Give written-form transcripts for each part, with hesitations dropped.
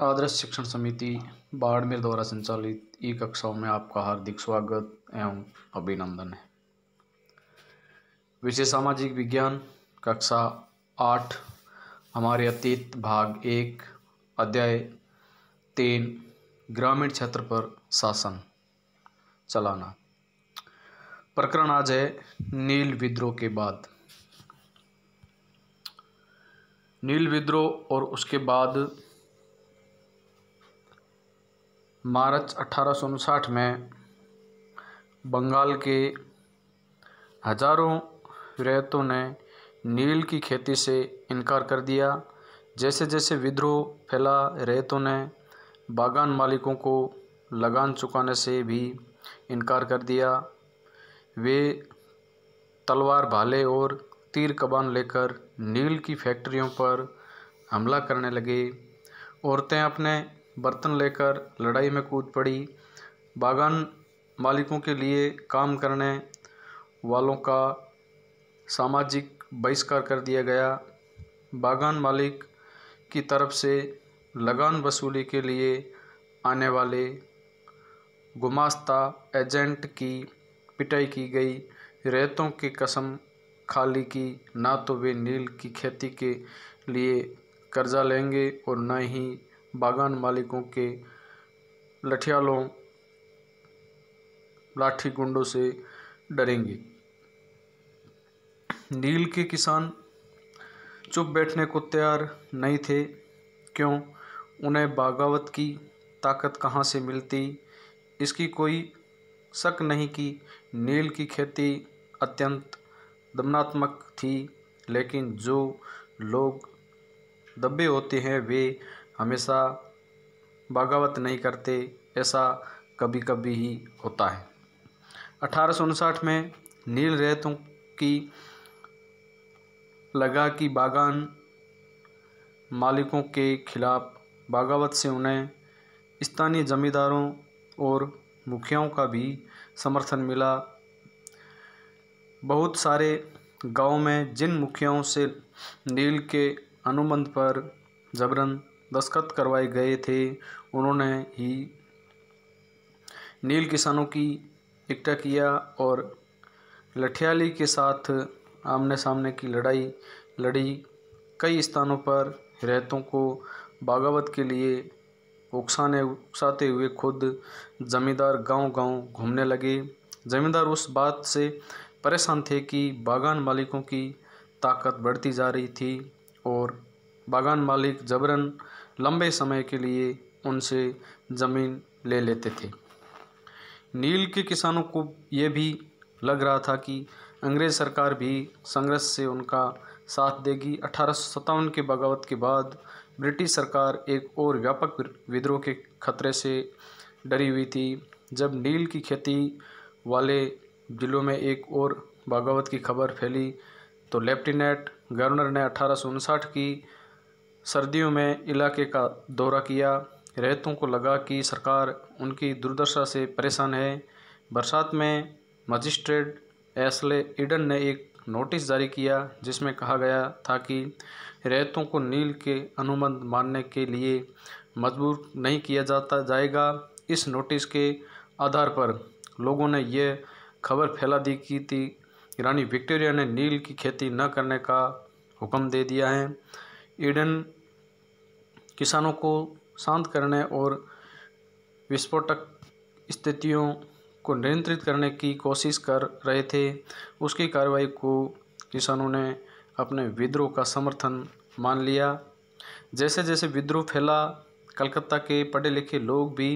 आदर्श शिक्षण समिति बाड़मेर द्वारा संचालित ई कक्षाओं में आपका हार्दिक स्वागत एवं अभिनंदन है। विषय सामाजिक विज्ञान कक्षा 8 हमारे अतीत भाग 1 अध्याय 3 ग्रामीण क्षेत्र पर शासन चलाना। प्रकरण आज है नील विद्रोह के बाद। नील विद्रोह और उसके बाद मार्च 1859 में बंगाल के हजारों रैयतों ने नील की खेती से इनकार कर दिया। जैसे जैसे विद्रोह फैला, रैयतों ने बागान मालिकों को लगान चुकाने से भी इनकार कर दिया। वे तलवार भाले और तीर कमान लेकर नील की फैक्ट्रियों पर हमला करने लगे। औरतें अपने बर्तन लेकर लड़ाई में कूद पड़ी। बागान मालिकों के लिए काम करने वालों का सामाजिक बहिष्कार कर दिया गया। बागान मालिक की तरफ से लगान वसूली के लिए आने वाले गुमास्ता एजेंट की पिटाई की गई। रैयतों की कसम खा ली कि ना तो वे नील की खेती के लिए कर्जा लेंगे और न ही बागान मालिकों के लाठी गुंडों से डरेंगे। नील के किसान चुप बैठने को तैयार नहीं थे। क्यों? उन्हें बगावत की ताकत कहाँ से मिलती, इसकी कोई शक नहीं कि नील की खेती अत्यंत दमनात्मक थी। लेकिन जो लोग दबे होते हैं वे हमेशा बगावत नहीं करते, ऐसा कभी कभी ही होता है। 1859 में नील रैयतों की लगा कि बागान मालिकों के खिलाफ बगावत से उन्हें स्थानीय जमींदारों और मुखियाओं का भी समर्थन मिला। बहुत सारे गांवों में जिन मुखियाओं से नील के अनुबंध पर जबरन दस्तखत करवाए गए थे, उन्होंने ही नील किसानों की इकट्ठा किया और लठियाली के साथ आमने सामने की लड़ाई लड़ी। कई स्थानों पर रैयतों को बगावत के लिए उकसाते हुए खुद जमींदार गांव-गांव घूमने लगे। जमींदार उस बात से परेशान थे कि बागान मालिकों की ताकत बढ़ती जा रही थी और बागान मालिक जबरन लंबे समय के लिए उनसे ज़मीन ले लेते थे। नील के किसानों को ये भी लग रहा था कि अंग्रेज़ सरकार भी संघर्ष से उनका साथ देगी। 1857 के बगावत के बाद ब्रिटिश सरकार एक और व्यापक विद्रोह के खतरे से डरी हुई थी। जब नील की खेती वाले जिलों में एक और बगावत की खबर फैली तो लेफ्टिनेंट गवर्नर ने 1859 की सर्दियों में इलाके का दौरा किया। रैयतों को लगा कि सरकार उनकी दुर्दशा से परेशान है। बरसात में मजिस्ट्रेट एशले ईडन ने एक नोटिस जारी किया जिसमें कहा गया था कि रैयतों को नील के अनुबंध मानने के लिए मजबूर नहीं किया जाएगा। इस नोटिस के आधार पर लोगों ने यह खबर फैला दी कि रानी विक्टोरिया ने नील की खेती न करने का हुक्म दे दिया है। ईडन किसानों को शांत करने और विस्फोटक स्थितियों को नियंत्रित करने की कोशिश कर रहे थे। उसकी कार्रवाई को किसानों ने अपने विद्रोह का समर्थन मान लिया। जैसे जैसे विद्रोह फैला, कलकत्ता के पढ़े लिखे लोग भी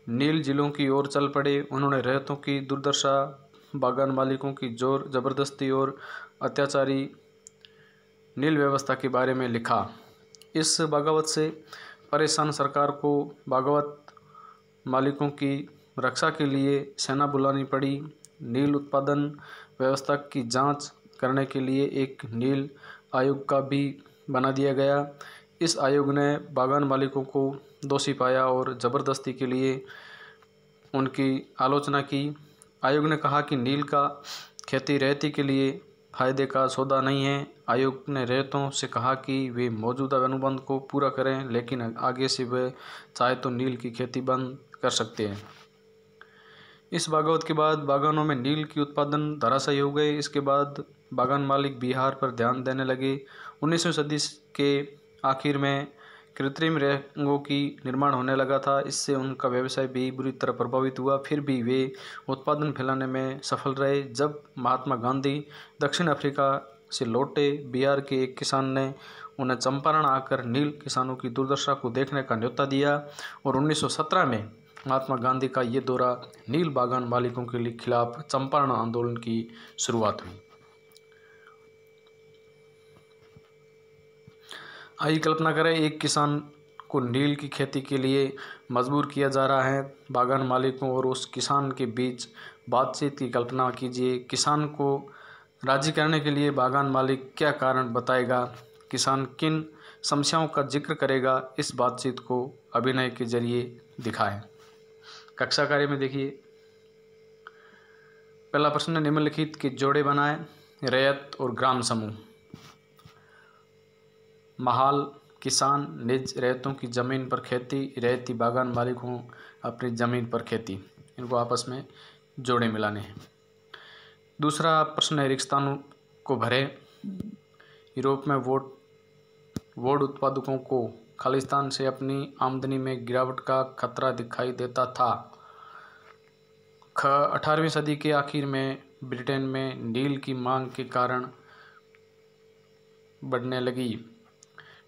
नील जिलों की ओर चल पड़े। उन्होंने रैयतों की दुर्दशा, बागान मालिकों की जोर जबरदस्ती और अत्याचारी नील व्यवस्था के बारे में लिखा। इस बगावत से परेशान सरकार को बगावत मालिकों की रक्षा के लिए सेना बुलानी पड़ी। नील उत्पादन व्यवस्था की जांच करने के लिए एक नील आयोग का भी बना दिया गया। इस आयोग ने बागान मालिकों को दोषी पाया और ज़बरदस्ती के लिए उनकी आलोचना की। आयोग ने कहा कि नील का खेती रैयती के लिए फायदे का सौदा नहीं है। आयोग ने रैयतों से कहा कि वे मौजूदा अनुबंध को पूरा करें, लेकिन आगे से वे चाहे तो नील की खेती बंद कर सकते हैं। इस बगावत के बाद बागानों में नील की उत्पादन धराशायी हो गए। इसके बाद बागान मालिक बिहार पर ध्यान देने लगे। 19वीं सदी के आखिर में कृत्रिम रंगों की निर्माण होने लगा था। इससे उनका व्यवसाय भी बुरी तरह प्रभावित हुआ। फिर भी वे उत्पादन फैलाने में सफल रहे। जब महात्मा गांधी दक्षिण अफ्रीका से लौटे, बिहार के एक किसान ने उन्हें चंपारण आकर नील किसानों की दुर्दशा को देखने का न्योता दिया और 1917 में महात्मा गांधी का ये दौरा नील बागान मालिकों के खिलाफ चंपारण आंदोलन की शुरुआत हुई। आइए कल्पना करें, एक किसान को नील की खेती के लिए मजबूर किया जा रहा है। बागान मालिकों और उस किसान के बीच बातचीत की कल्पना कीजिए। किसान को राजी करने के लिए बागान मालिक क्या कारण बताएगा, किसान किन समस्याओं का जिक्र करेगा, इस बातचीत को अभिनय के जरिए दिखाएं। कक्षा कार्य में देखिए, पहला प्रश्न, निम्नलिखित के जोड़े बनाएं। रैयत और ग्राम समूह। महाल किसान निज रैयतों की ज़मीन पर खेती, रैयती बागान मालिकों अपनी ज़मीन पर खेती। इनको आपस में जोड़े मिलाने हैं। दूसरा प्रश्न है, रिक्तस्थानों को भरें। यूरोप में वुड उत्पादकों को खालिस्तान से अपनी आमदनी में गिरावट का खतरा दिखाई देता था। 18वीं सदी के आखिर में ब्रिटेन में नील की मांग के कारण बढ़ने लगी।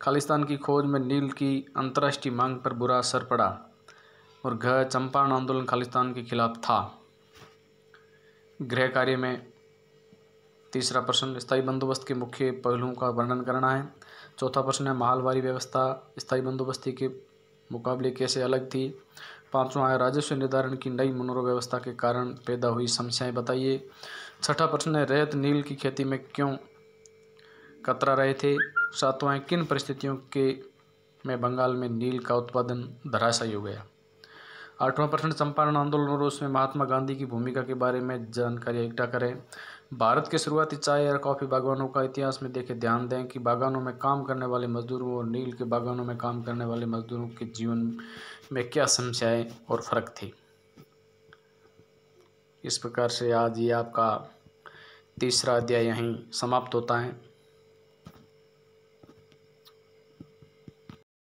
खालिस्तान की खोज में नील की अंतर्राष्ट्रीय मांग पर बुरा असर पड़ा और चंपारण आंदोलन खालिस्तान के खिलाफ था। गृह कार्य में तीसरा प्रश्न, स्थायी बंदोबस्त के मुख्य पहलुओं का वर्णन करना है। चौथा प्रश्न है, महलवारी व्यवस्था स्थायी बंदोबस्ती के मुकाबले कैसे अलग थी। पांचवा है, राजस्व निर्धारण की नई मुनरो व्यवस्था के कारण पैदा हुई समस्याएं बताइए। छठा प्रश्न है, रैयत नील की खेती में क्यों कतरा रहे थे। सातवां है, किन परिस्थितियों के में बंगाल में नील का उत्पादन धराशायी हो गया। आठवां प्रश्न, चंपारण आंदोलन और उसमें महात्मा गांधी की भूमिका के बारे में जानकारी इकट्ठा करें। भारत के शुरुआती चाय और कॉफ़ी बागानों का इतिहास में देखें। ध्यान दें कि बागानों में काम करने वाले मजदूरों और नील के बागानों में काम करने वाले मजदूरों के जीवन में क्या समस्याएं और फर्क थे। इस प्रकार से आज ये आपका तीसरा अध्याय यहीं समाप्त होता है।